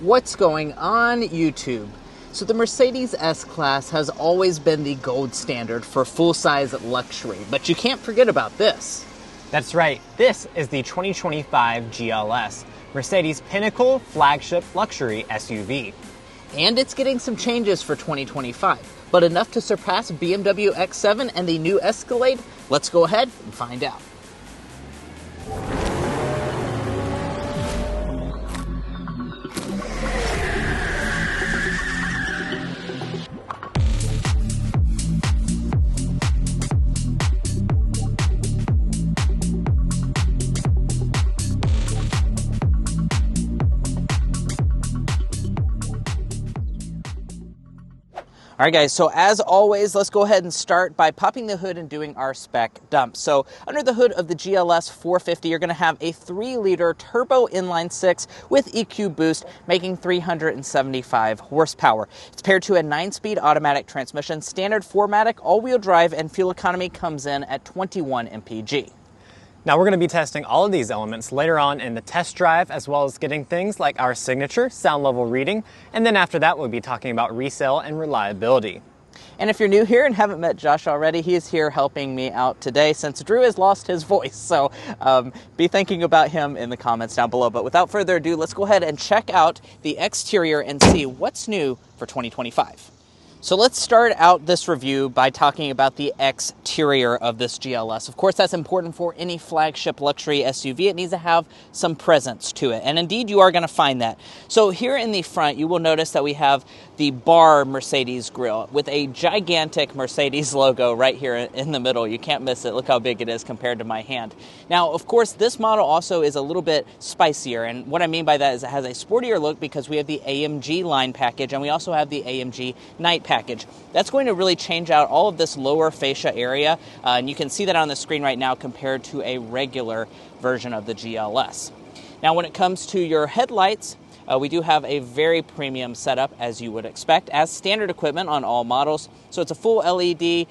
What's going on, YouTube? So the Mercedes S-Class has always been the gold standard for full-size luxury, but you can't forget about this. That's right, this is the 2025 GLS, Mercedes' pinnacle flagship luxury SUV. And it's getting some changes for 2025, but enough to surpass BMW X7 and the new Escalade? Let's go ahead and find out. All right, guys, so as always, let's go ahead and start by popping the hood and doing our spec dump. So under the hood of the GLS 450, you're going to have a 3-liter turbo inline 6 with EQ boost, making 375 horsepower. It's paired to a 9-speed automatic transmission, standard 4MATIC, all-wheel drive, and fuel economy comes in at 21 mpg. Now we're going to be testing all of these elements later on in the test drive, as well as getting things like our signature sound level reading, and then after that we'll be talking about resale and reliability. And if you're new here and haven't met Josh already, he is here helping me out today since Drew has lost his voice. So be thinking about him in the comments down below. But without further ado, let's go ahead and check out the exterior and see what's new for 2025. So let's start out this review by talking about the exterior of this GLS. Of course, that's important for any flagship luxury SUV. It needs to have some presence to it, and indeed you are going to find that. So here in the front, you will notice that we have the bar Mercedes grille with a gigantic Mercedes logo right here in the middle. You can't miss it. Look how big it is compared to my hand. Now, of course, this model also is a little bit spicier, and what I mean by that is it has a sportier look because we have the AMG line package, and we also have the AMG night package. That's going to really change out all of this lower fascia area, and you can see that on the screen right now compared to a regular version of the GLS. Now, when it comes to your headlights, we do have a very premium setup, as you would expect, as standard equipment on all models. So it's a full LED,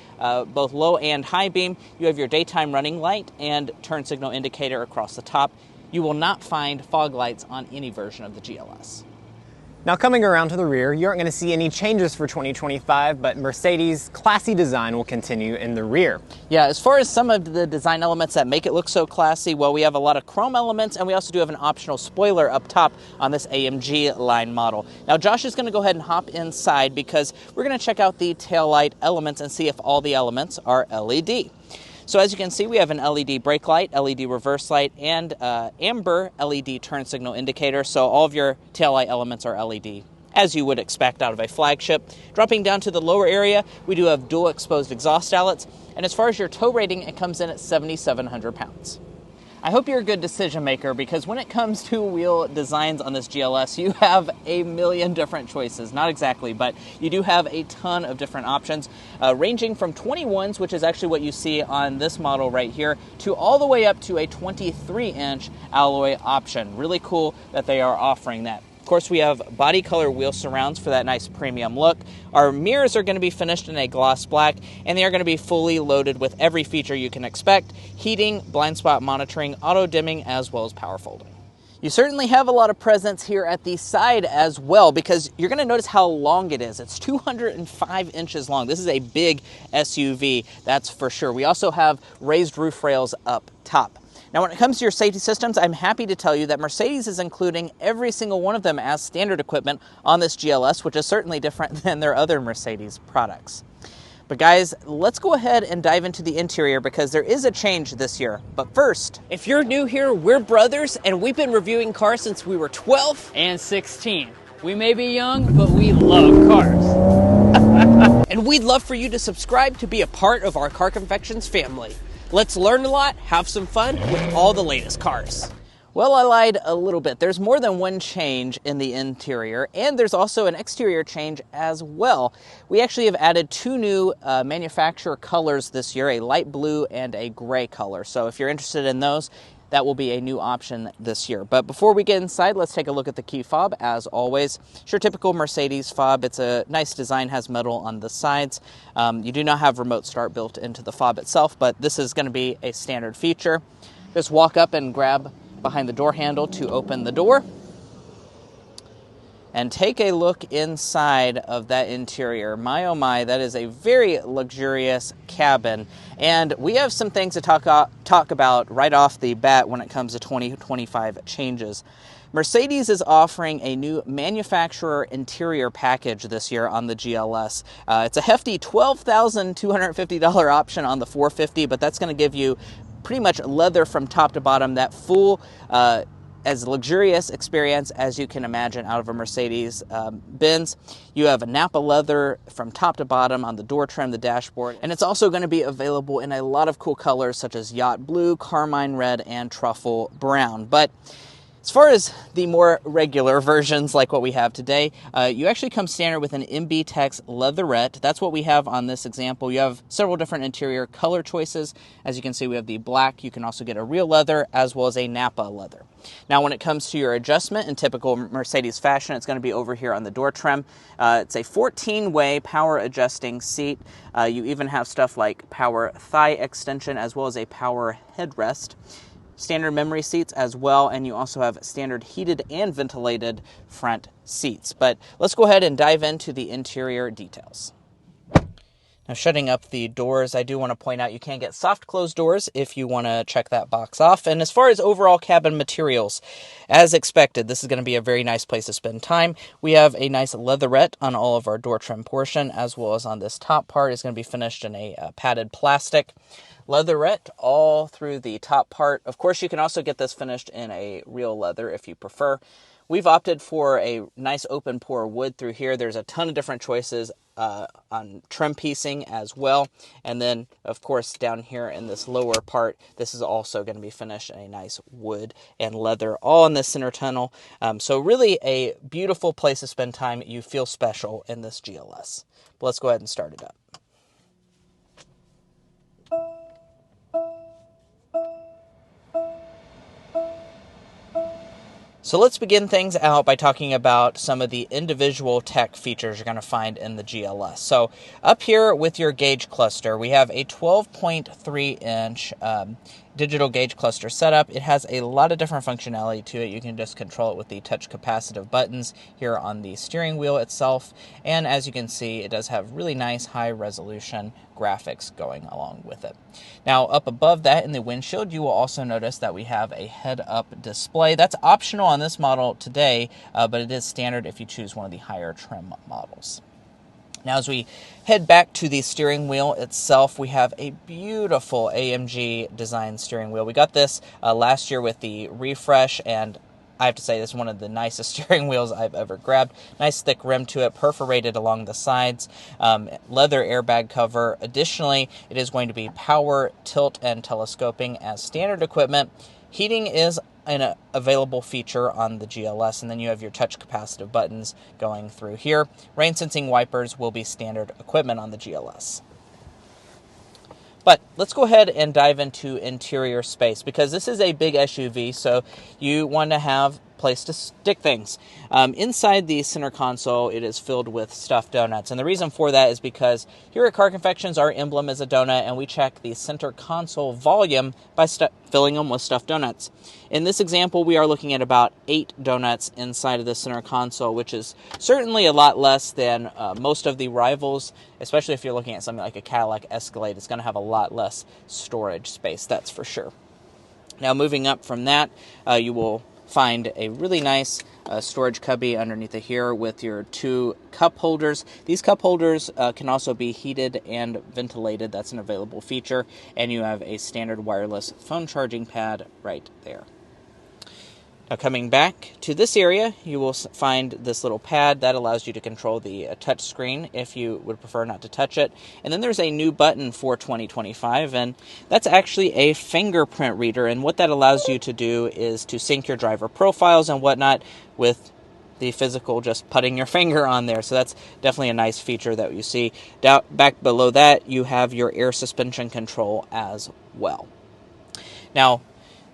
both low and high beam. You have your daytime running light and turn signal indicator across the top. You will not find fog lights on any version of the GLS. Now coming around to the rear, you aren't going to see any changes for 2025, but Mercedes' classy design will continue in the rear. Yeah, as far as some of the design elements that make it look so classy, well, we have a lot of chrome elements, and we also do have an optional spoiler up top on this AMG line model. Now Josh is going to go ahead and hop inside because we're going to check out the taillight elements and see if all the elements are LED. So as you can see, we have an LED brake light, LED reverse light, and amber LED turn signal indicator. So all of your taillight elements are LED, as you would expect out of a flagship. Dropping down to the lower area, we do have dual exposed exhaust outlets. And as far as your tow rating, it comes in at 7,700 pounds. I hope you're a good decision maker because when it comes to wheel designs on this GLS, you have a million different choices. Not exactly, but you do have a ton of different options, ranging from 21s, which is actually what you see on this model right here, to all the way up to a 23-inch alloy option. Really cool that they are offering that. Of course, we have body color wheel surrounds for that nice premium look. Our mirrors are going to be finished in a gloss black, and they are going to be fully loaded with every feature you can expect: heating, blind spot monitoring, auto dimming, as well as power folding. You certainly have a lot of presence here at the side as well, because you're going to notice how long it is. It's 205 inches long. This is a big SUV, that's for sure. We also have raised roof rails up top. Now, when it comes to your safety systems, I'm happy to tell you that Mercedes is including every single one of them as standard equipment on this GLS, which is certainly different than their other Mercedes products. But guys, let's go ahead and dive into the interior because there is a change this year. But first, if you're new here, we're brothers and we've been reviewing cars since we were 12 and 16. We may be young, but we love cars. And we'd love for you to subscribe to be a part of our Car Confections family. Let's learn a lot, have some fun with all the latest cars. Well, I lied a little bit. There's more than one change in the interior, and there's also an exterior change as well. We actually have added 2 new manufacturer colors this year, a light blue and a gray color. So if you're interested in those, that will be a new option this year. But before we get inside, let's take a look at the key fob. As always, it's your typical Mercedes fob. It's a nice design, has metal on the sides. You do not have remote start built into the fob itself, but this is going to be a standard feature. Just walk up and grab behind the door handle to open the door. and take a look inside of that interior. My oh my, that is a very luxurious cabin. And we have some things to talk about right off the bat when it comes to 2025 changes. Mercedes is offering a new manufacturer interior package this year on the GLS. It's a hefty $12,250 option on the 450, but that's going to give you pretty much leather from top to bottom, that full as luxurious experience as you can imagine out of a Mercedes-Benz. You have a Napa leather from top to bottom on the door trim, the dashboard, and it's also going to be available in a lot of cool colors such as yacht blue, carmine red, and truffle brown. But as far as the more regular versions like what we have today, you actually come standard with an MB Tex leatherette. That's what we have on this example. You have several different interior color choices. As you can see, we have the black. You can also get a real leather as well as a Napa leather. Now, when it comes to your adjustment in typical Mercedes fashion, it's going to be over here on the door trim. It's a 14-way power adjusting seat. You even have stuff like power thigh extension as well as a power headrest. Standard memory seats as well, and you also have standard heated and ventilated front seats. But let's go ahead and dive into the interior details. Now, shutting up the doors, I do want to point out you can get soft close doors if you want to check that box off. And as far as overall cabin materials, as expected, this is going to be a very nice place to spend time. We have a nice leatherette on all of our door trim portion, as well as on this top part is going to be finished in a padded plastic. Leatherette all through the top part. Of course, you can also get this finished in a real leather if you prefer. We've opted for a nice open pore wood through here. There's a ton of different choices on trim piecing as well. And then, of course, down here in this lower part, this is also going to be finished in a nice wood and leather, all in the center tunnel. So really a beautiful place to spend time. You feel special in this GLS. But let's go ahead and start it up. So let's begin things out by talking about some of the individual tech features you're going to find in the GLS. So up here with your gauge cluster, we have a 12.3-inch digital gauge cluster setup. It has a lot of different functionality to it. You can just control it with the touch capacitive buttons here on the steering wheel itself. And as you can see, it does have really nice high resolution graphics going along with it. Now, up above that in the windshield, you will also notice that we have a head-up display. That's optional on this model today, but it is standard if you choose one of the higher trim models. Now, as we head back to the steering wheel itself, we have a beautiful AMG design steering wheel. We got this last year with the refresh, and I have to say this is one of the nicest steering wheels I've ever grabbed. Nice thick rim to it, perforated along the sides, leather airbag cover. Additionally, it is going to be power, tilt, and telescoping as standard equipment. Heating is an available feature on the GLS, and then you have your touch capacitive buttons going through here. Rain sensing wipers will be standard equipment on the GLS. But let's go ahead and dive into interior space, because this is a big SUV, so you want to have place to stick things. Inside the center console, it is filled with stuffed donuts, and the reason for that is because here at Car Confections, our emblem is a donut, and we check the center console volume by filling them with stuffed donuts. In this example, we are looking at about 8 donuts inside of the center console, which is certainly a lot less than most of the rivals, especially if you're looking at something like a Cadillac Escalade. It's going to have a lot less storage space, that's for sure. Now, moving up from that, you will find a really nice storage cubby underneath it here with your 2 cup holders. These cup holders can also be heated and ventilated. That's an available feature. And you have a standard wireless phone charging pad right there. Now, coming back to this area, you will find this little pad that allows you to control the touch screen if you would prefer not to touch it. And then there's a new button for 2025, and that's actually a fingerprint reader. And what that allows you to do is to sync your driver profiles and whatnot with the physical just putting your finger on there. So that's definitely a nice feature that you see. Back below that, you have your air suspension control as well. Now,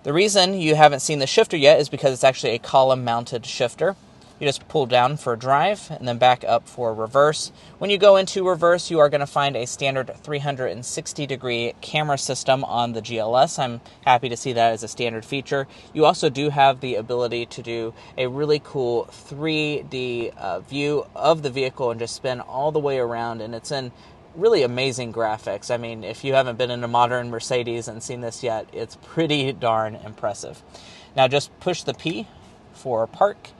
the reason you haven't seen the shifter yet is because it's actually a column-mounted shifter. You just pull down for drive and then back up for reverse. When you go into reverse, you are going to find a standard 360-degree camera system on the GLS. I'm happy to see that as a standard feature. You also do have the ability to do a really cool 3D view of the vehicle and just spin all the way around, and it's in really amazing graphics. I mean, if you haven't been in a modern Mercedes and seen this yet, it's pretty darn impressive. Now just push the P for park,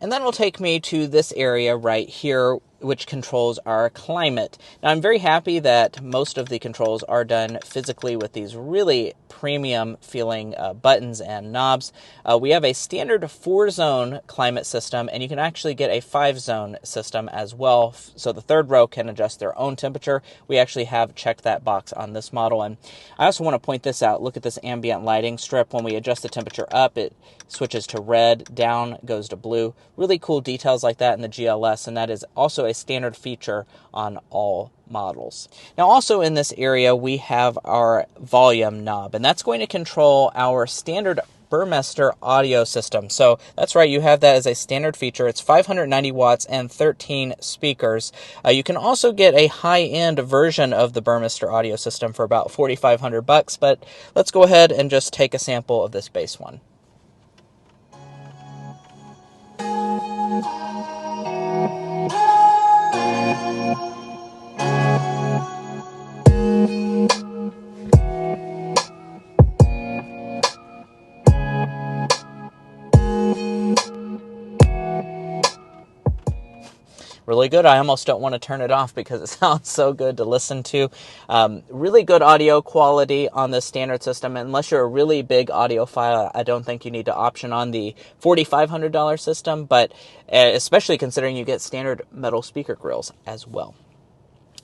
and then it'll take me to this area right here, which controls our climate. Now, I'm very happy that most of the controls are done physically with these really premium feeling buttons and knobs. We have a standard 4-zone climate system, and you can actually get a 5-zone system as well. So the third row can adjust their own temperature. We actually have checked that box on this model. And I also want to point this out. Look at this ambient lighting strip. When we adjust the temperature up, it switches to red, down goes to blue. Really cool details like that in the GLS, and that is also a standard feature on all models. Now also in this area we have our volume knob, and that's going to control our standard Burmester audio system. So that's right, you have that as a standard feature. It's 590 watts and 13 speakers. You can also get a high-end version of the Burmester audio system for about $4,500, but let's go ahead and just take a sample of this base one. Really good. I almost don't want to turn it off because it sounds so good to listen to. Really good audio quality on this standard system. Unless you're a really big audiophile, I don't think you need to option on the $4,500 system, but especially considering you get standard metal speaker grills as well.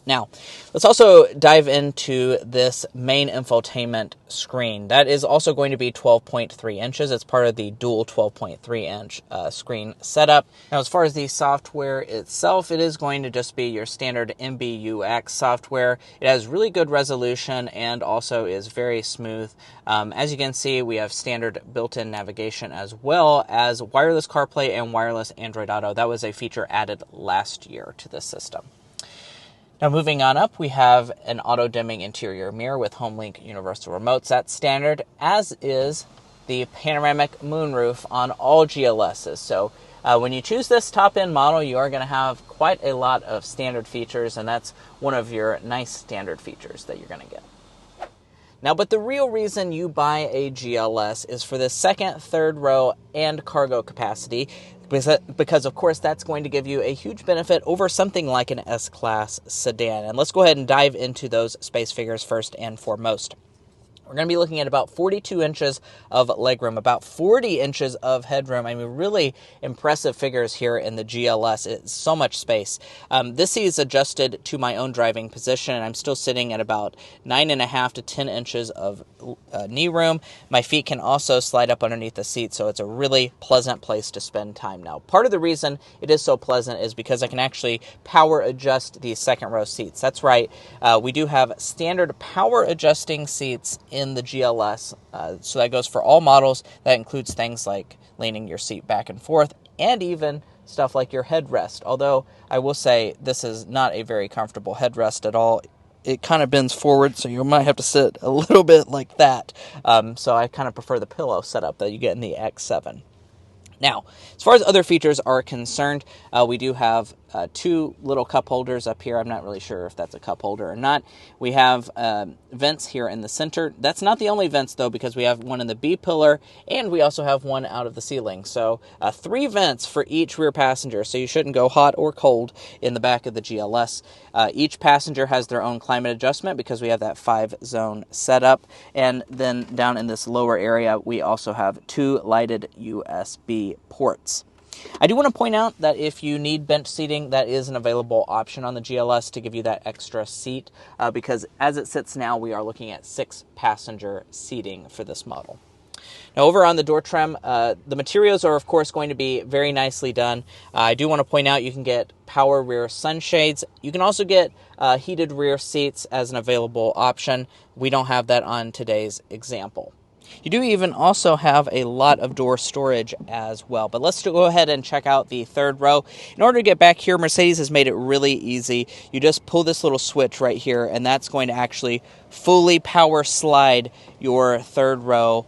Now, let's also dive into this main infotainment screen. That is also going to be 12.3 inches. It's part of the dual 12.3-inch screen setup. Now, as far as the software itself, it is going to just be your standard MBUX software. It has really good resolution and also is very smooth. As you can see, we have standard built-in navigation as well as wireless CarPlay and wireless Android Auto. That was a feature added last year to this system. Now moving on up, we have an auto-dimming interior mirror with HomeLink universal remotes. That's standard, as is the panoramic moonroof on all GLSs. So when you choose this top-end model, you are going to have quite a lot of standard features, and that's one of your nice standard features that you're going to get. Now, but the real reason you buy a GLS is for the second, third row, and cargo capacity, because of course that's going to give you a huge benefit over something like an S-Class sedan. And let's go ahead and dive into those space figures first and foremost. We're going to be looking at about 42 inches of legroom, about 40 inches of headroom. I mean, really impressive figures here in the GLS. It's so much space. This seat is adjusted to my own driving position, and I'm still sitting at about 9.5 to 10 inches of knee room. My feet can also slide up underneath the seat, so it's a really pleasant place to spend time now. Part of the reason it is so pleasant is because I can actually power adjust these second row seats. That's right, we do have standard power adjusting seats in the GLS, so that goes for all models. That includes things like leaning your seat back and forth, and even stuff like your headrest. Although I will say this is not a very comfortable headrest at all. It kind of bends forward, so you might have to sit a little bit like that. So I kind of prefer the pillow setup that you get in the X7. Now, as far as other features are concerned, we do have two little cup holders up here. I'm not really sure if that's a cup holder or not. We have vents here in the center. That's not the only vents, though, because we have one in the B-pillar, and we also have one out of the ceiling. So 3 vents for each rear passenger, so you shouldn't go hot or cold in the back of the GLS. Each passenger has their own climate adjustment because we have that 5-zone setup. And then down in this lower area, we also have 2 lighted USB ports. I do want to point out that if you need bench seating, that is an available option on the GLS to give you that extra seat, because as it sits now, we are looking at 6-passenger seating for this model. Now, over on the door trim, the materials are, of course, going to be very nicely done. I do want to point out you can get power rear sunshades. You can also get heated rear seats as an available option. We don't have that on today's example. You do even also have a lot of door storage as well. But let's go ahead and check out the third row. In order to get back here, Mercedes has made it really easy. You just pull this little switch right here, and that's going to actually fully power slide your third row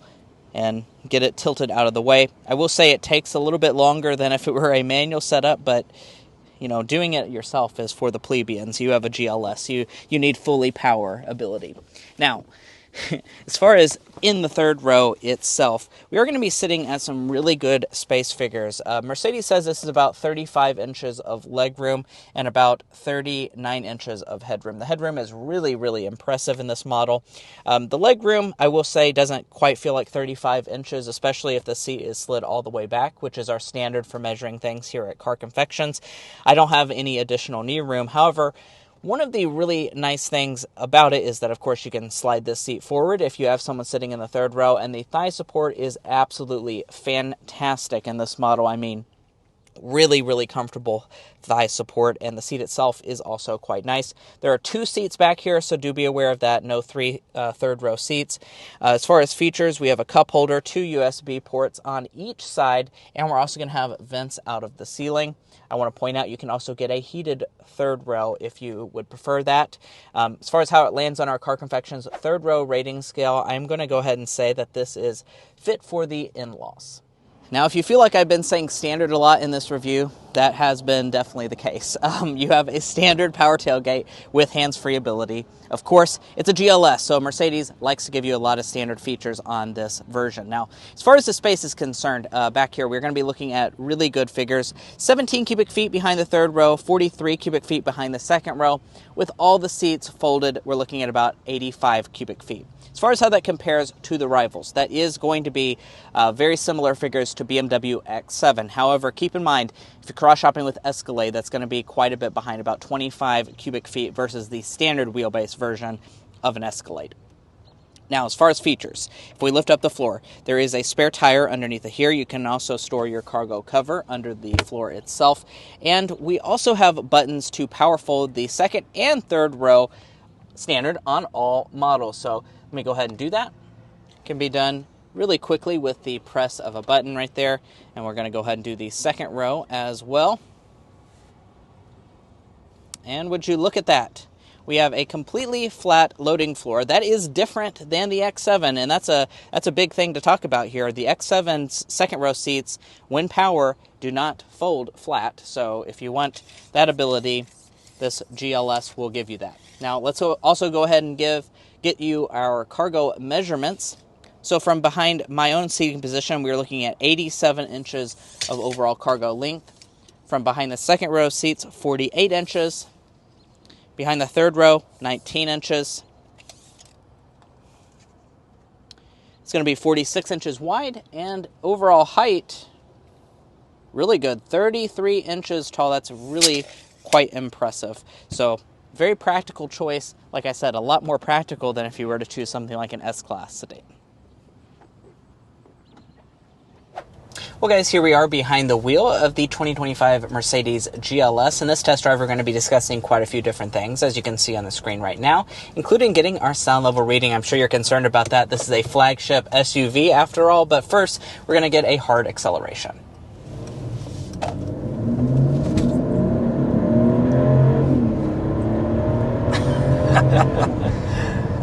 and get it tilted out of the way. I will say it takes a little bit longer than if it were a manual setup, but you know, doing it yourself is for the plebeians. You have a GLS. You need fully power ability. Now, as far as in the third row itself, we are going to be sitting at some really good space figures. Mercedes says this is about 35 inches of legroom and about 39 inches of headroom. The headroom is really, really impressive in this model. The legroom, I will say, doesn't quite feel like 35 inches, especially if the seat is slid all the way back, which is our standard for measuring things here at Car Confections. I don't have any additional knee room. However, one of the really nice things about it is that, of course, you can slide this seat forward if you have someone sitting in the third row, and the thigh support is absolutely fantastic in this model. I mean, really, really comfortable thigh support, and the seat itself is also quite nice. There are 2 seats back here, so do be aware of that. No 3 third row seats. As far as features, we have a cup holder, 2 USB ports on each side, and we're also going to have vents out of the ceiling. I want to point out you can also get a heated third row if you would prefer that. As far as how it lands on our Car Confections third row rating scale, I'm going to go ahead and say that this is fit for the in-laws. Now, if you feel like I've been saying standard a lot in this review, that has been definitely the case. You have a standard power tailgate with hands-free ability. Of course, it's a GLS, so Mercedes likes to give you a lot of standard features on this version. Now, as far as the space is concerned, back here, we're going to be looking at really good figures. 17 cubic feet behind the third row, 43 cubic feet behind the second row. With all the seats folded, we're looking at about 85 cubic feet. As far as how that compares to the rivals, that is going to be very similar figures to BMW X7. However, keep in mind, if you're cross-shopping with Escalade, that's going to be quite a bit behind, about 25 cubic feet versus the standard wheelbase version of an Escalade. Now, as far as features, if we lift up the floor, there is a spare tire underneath it here. You can also store your cargo cover under the floor itself. And we also have buttons to power fold the second and third row standard on all models. So let me go ahead and do that. It can be done really quickly with the press of a button right there. And we're going to go ahead and do the second row as well. And would you look at that? We have a completely flat loading floor. That is different than the X7, and that's a big thing to talk about here. The X7's second row seats, when power, do not fold flat. So if you want that ability, this GLS will give you that. Now, let's also go ahead and get you our cargo measurements. So from behind my own seating position, we're looking at 87 inches of overall cargo length. From behind the second row seats, 48 inches. Behind the third row, 19 inches. It's going to be 46 inches wide, and overall height, really good, 33 inches tall. That's really quite impressive. So, very practical choice. Like I said, a lot more practical than if you were to choose something like an S-Class sedan. Well, guys, here we are behind the wheel of the 2025 Mercedes GLS. In this test drive, we're going to be discussing quite a few different things, as you can see on the screen right now, including getting our sound level reading. I'm sure you're concerned about that. This is a flagship SUV after all, but first, we're going to get a hard acceleration.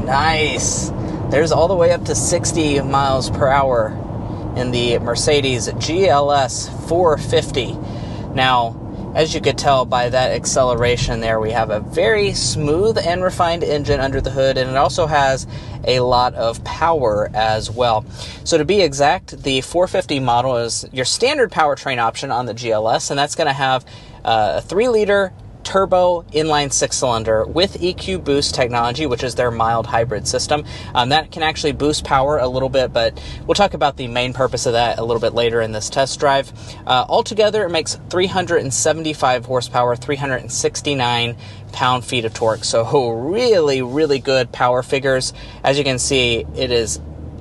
Nice. There's all the way up to 60 miles per hour in the Mercedes GLS 450. Now, as you could tell by that acceleration there, we have a very smooth and refined engine under the hood, and it also has a lot of power as well. So to be exact, the 450 model is your standard powertrain option on the GLS, and that's going to have a 3-liter turbo inline 6-cylinder with EQ boost technology, which is their mild hybrid system. That can actually boost power a little bit, but we'll talk about the main purpose of that a little bit later in this test drive. Altogether, it makes 375 horsepower, 369 pound-feet of torque. So really, really good power figures. As you can see, it is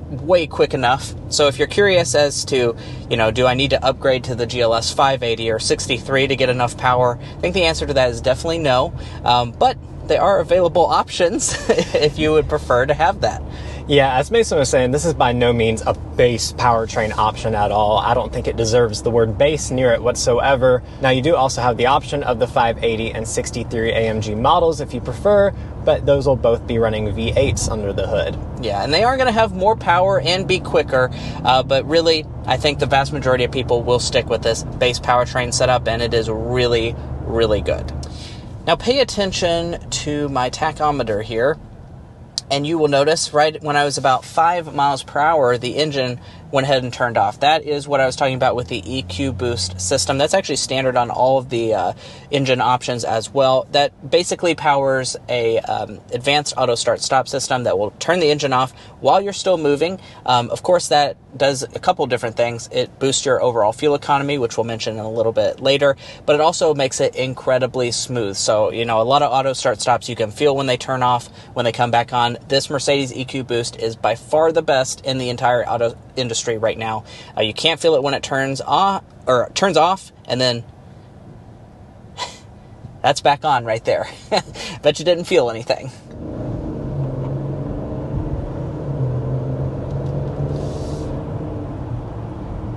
way quick enough. So if you're curious as to, do I need to upgrade to the GLS 580 or 63 to get enough power, I think the answer to that is definitely no. But there are available options if you would prefer to have that. Yeah, as Mason was saying, this is by no means a base powertrain option at all. I don't think it deserves the word base near it whatsoever. Now, you do also have the option of the 580 and 63 AMG models if you prefer, but those will both be running V8s under the hood. Yeah, and they are going to have more power and be quicker, but really, I think the vast majority of people will stick with this base powertrain setup, and it is really, really good. Now, pay attention to my tachometer here. And you will notice right when I was about 5 miles per hour, the engine went ahead and turned off. That is what I was talking about with the EQ boost system. That's actually standard on all of the engine options as well. That basically powers a advanced auto start stop system that will turn the engine off while you're still moving. Of course, that does a couple different things. It boosts your overall fuel economy, which we'll mention in a little bit later, but it also makes it incredibly smooth. So, a lot of auto start stops you can feel when they turn off, when they come back on. This Mercedes EQ Boost is by far the best in the entire auto industry right now. You can't feel it when it turns off, and then that's back on right there. Bet you didn't feel anything.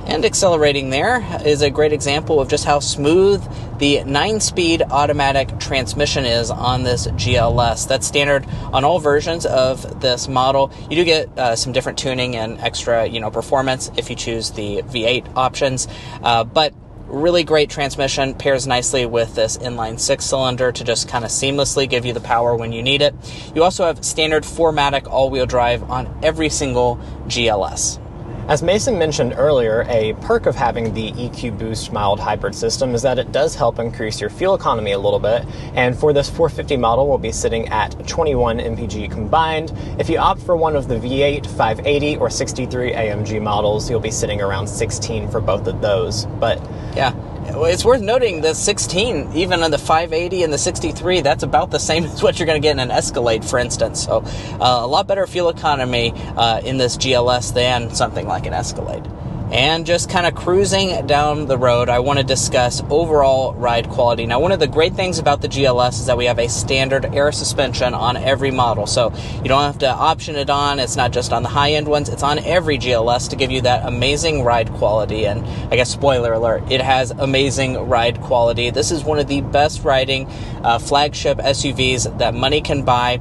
And accelerating there is a great example of just how smooth the 9-speed automatic transmission is on this GLS. That's standard on all versions of this model. You do get some different tuning and extra, performance if you choose the V8 options, but really great transmission, pairs nicely with this inline 6-cylinder to just kind of seamlessly give you the power when you need it. You also have standard 4MATIC all-wheel drive on every single GLS. As Mason mentioned earlier, a perk of having the EQ Boost mild hybrid system is that it does help increase your fuel economy a little bit, and for this 450 model, we'll be sitting at 21 mpg combined. If you opt for one of the V8, 580, or 63 AMG models, you'll be sitting around 16 for both of those. But yeah, it's worth noting the 16, even on the 580 and the 63, that's about the same as what you're going to get in an Escalade, for instance. So a lot better fuel economy in this GLS than something like an Escalade. And just kind of cruising down the road, I want to discuss overall ride quality. Now, one of the great things about the GLS is that we have a standard air suspension on every model. So you don't have to option it on. It's not just on the high-end ones. It's on every GLS to give you that amazing ride quality. And I guess, spoiler alert, it has amazing ride quality. This is one of the best riding flagship SUVs that money can buy.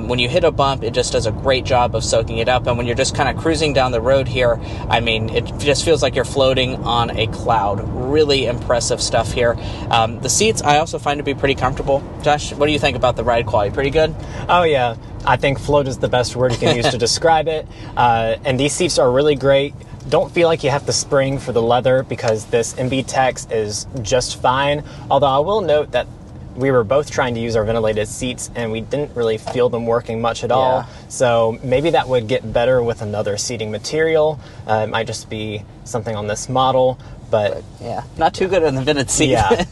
When you hit a bump, it just does a great job of soaking it up. And when you're just kind of cruising down the road here, I mean, it just feels like you're floating on a cloud. Really impressive stuff here. The seats I also find to be pretty comfortable. Josh, what do you think about the ride quality? Pretty good? Oh yeah, I think float is the best word you can use to describe it. And these seats are really great. Don't feel like you have to spring for the leather because this MB-Tex is just fine. Although I will note that we were both trying to use our ventilated seats and we didn't really feel them working much at all. So maybe that would get better with another seating material. It might just be something on this model, but yeah, not too good on the vented seat. Yeah.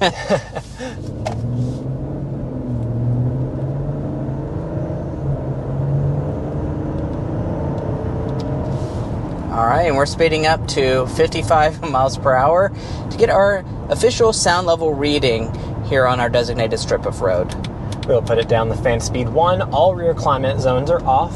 All right, and we're speeding up to 55 miles per hour to get our official sound level reading here on our designated strip of road. We'll put it down to fan speed 1. All rear climate zones are off.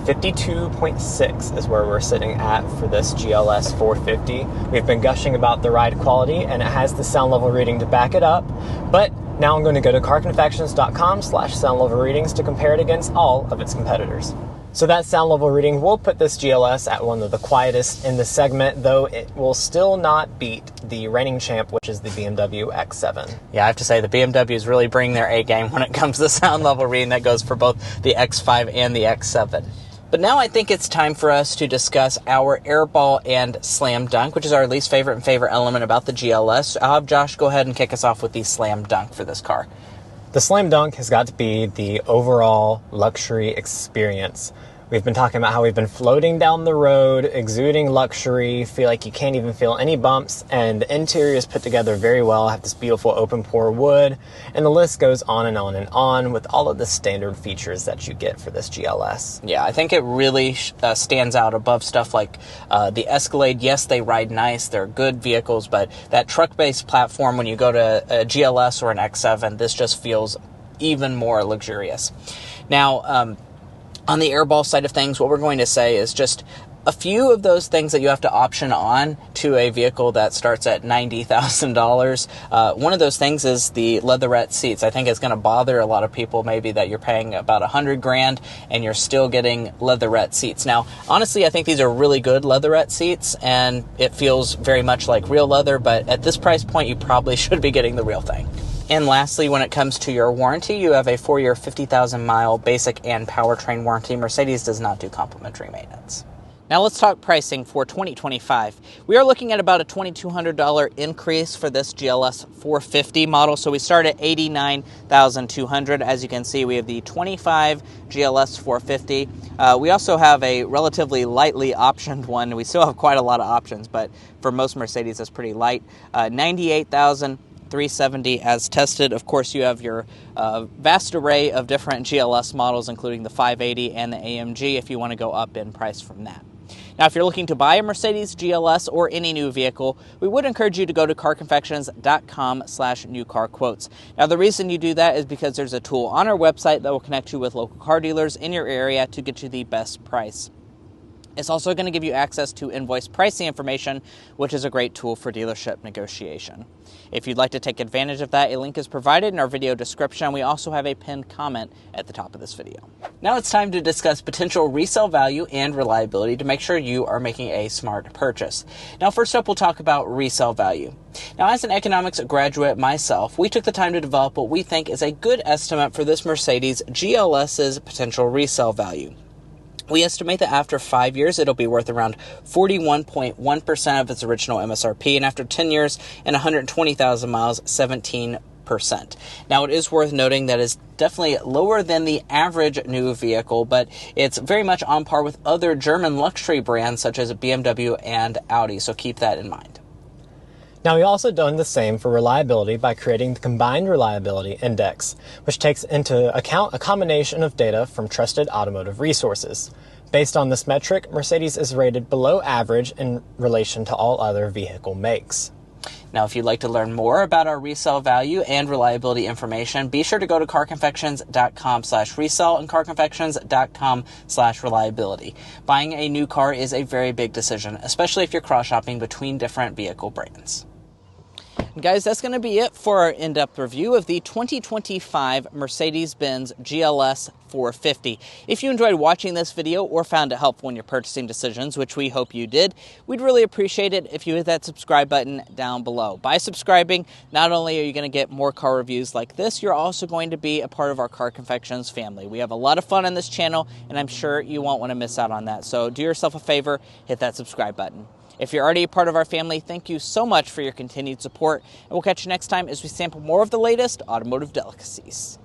.6 is where we're sitting at for this GLS 450. We've been gushing about the ride quality, and it has the sound level reading to back it up. But now I'm going to go to carconfections.com/sound level readings to compare it against all of its competitors. So that sound level reading will put this GLS at one of the quietest in the segment, though it will still not beat the reigning champ, which is the BMW X7. Yeah, I have to say the BMWs really bring their A game when it comes to sound level reading. That goes for both the X5 and the X7. But now I think it's time for us to discuss our airball and slam dunk, which is our least favorite and favorite element about the GLS. I'll have Josh go ahead and kick us off with the slam dunk for this car. The slam dunk has got to be the overall luxury experience. We've been talking about how we've been floating down the road, exuding luxury, feel like you can't even feel any bumps, and the interior is put together very well. Have this beautiful open pore wood, and the list goes on and on and on with all of the standard features that you get for this GLS. Yeah, I think it really stands out above stuff like the Escalade. Yes, they ride nice, they're good vehicles, but that truck-based platform, when you go to a GLS or an X7, this just feels even more luxurious. Now, on the airball side of things, what we're going to say is just a few of those things that you have to option on to a vehicle that starts at $90,000. One of those things is the leatherette seats. I think it's going to bother a lot of people maybe that you're paying about $100,000 and you're still getting leatherette seats. Now, honestly, I think these are really good leatherette seats and it feels very much like real leather, but at this price point, you probably should be getting the real thing. And lastly, when it comes to your warranty, you have a 4-year, 50,000-mile basic and powertrain warranty. Mercedes does not do complimentary maintenance. Now let's talk pricing for 2025. We are looking at about a $2,200 increase for this GLS 450 model. So we start at $89,200. As you can see, we have the 25 GLS 450. We also have a relatively lightly optioned one. We still have quite a lot of options, but for most Mercedes, that's pretty light. $98,370 as tested. Of course, you have your vast array of different GLS models, including the 580 and the AMG, if you want to go up in price from that. Now, if you're looking to buy a Mercedes GLS or any new vehicle, we would encourage you to go to carconfections.com/newcarquotes. Now, the reason you do that is because there's a tool on our website that will connect you with local car dealers in your area to get you the best price. It's also going to give you access to invoice pricing information, which is a great tool for dealership negotiation. If you'd like to take advantage of that, a link is provided in our video description. We also have a pinned comment at the top of this video. Now it's time to discuss potential resale value and reliability to make sure you are making a smart purchase. Now, first up, we'll talk about resale value. Now, as an economics graduate myself, we took the time to develop what we think is a good estimate for this Mercedes GLS's potential resale value. We estimate that after 5 years, it'll be worth around 41.1% of its original MSRP, and after 10 years and 120,000 miles, 17%. Now, it is worth noting that it's definitely lower than the average new vehicle, but it's very much on par with other German luxury brands such as BMW and Audi, so keep that in mind. Now, we also done the same for reliability by creating the Combined Reliability Index, which takes into account a combination of data from trusted automotive resources. Based on this metric, Mercedes is rated below average in relation to all other vehicle makes. Now, if you'd like to learn more about our resale value and reliability information, be sure to go to carconfections.com/resale and carconfections.com/reliability. Buying a new car is a very big decision, especially if you're cross-shopping between different vehicle brands. Guys, that's going to be it for our in-depth review of the 2025 Mercedes-Benz GLS 450. If you enjoyed watching this video or found it helpful in your purchasing decisions, which we hope you did, we'd really appreciate it if you hit that subscribe button down below. By subscribing, not only are you going to get more car reviews like this, you're also going to be a part of our Car Confections family. We have a lot of fun on this channel, and I'm sure you won't want to miss out on that. So do yourself a favor, hit that subscribe button. If you're already a part of our family, thank you so much for your continued support, and we'll catch you next time as we sample more of the latest automotive delicacies.